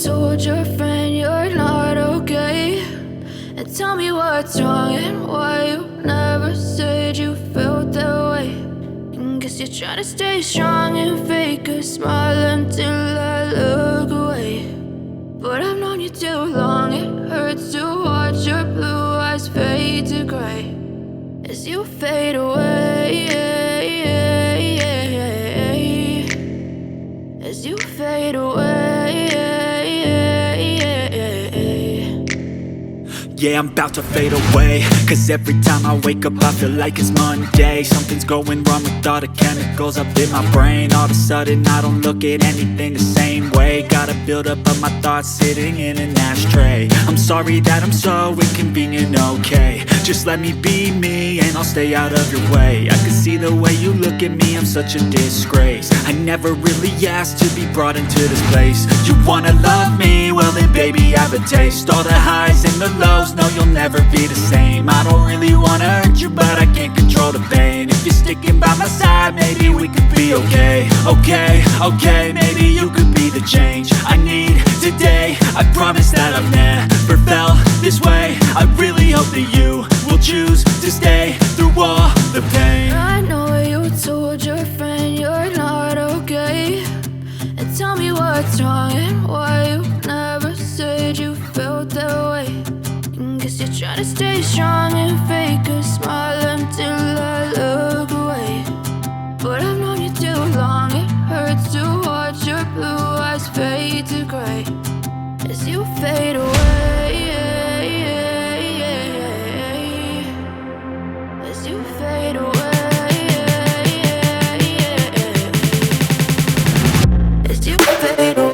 told your friend you're not okay, and tell me what's wrong and why you never said you felt that way. And guess you're trying to stay strong and fake a smile until I look away. But I've known you too long, it hurts to watch your blue eyes fade to gray as you fade away, as you fade away. Yeah, I'm about to fade away, cause every time I wake up I feel like it's Monday. Something's going wrong with all the chemicals up in my brain. All of a sudden I don't look at anything the same way. Gotta build up of my thoughts sitting in an ashtray. I'm sorry that I'm so inconvenient, okay. Just let me be me and I'll stay out of your way. I can see the way you look at me, I'm such a disgrace. I never really asked to be brought into this place. You wanna love me? Well then baby have a taste. All the highs and the lows, no you'll never be the same. I don't really wanna hurt you but I can't control the pain. If you're sticking by my side maybe we could be okay. Okay, maybe you could be the change I need today. I promise that I've never felt this way. I really hope that you will choose to stay through all the pain. I know you told your friend you're not okay, and tell me what's wrong and why you never said you felt that way. And guess you're trying to stay strong and fake a smile until I look away. But I've known you too long, it hurts to watch your blue eyes fade to gray as you fade away, as you fade away, as you fade away.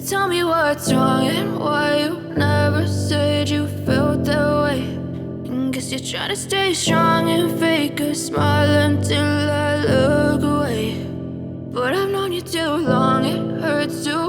Tell me what's wrong and why you never said you felt that way. And guess you're trying to stay strong and fake a smile until I look away. But I've known you too long, it hurts to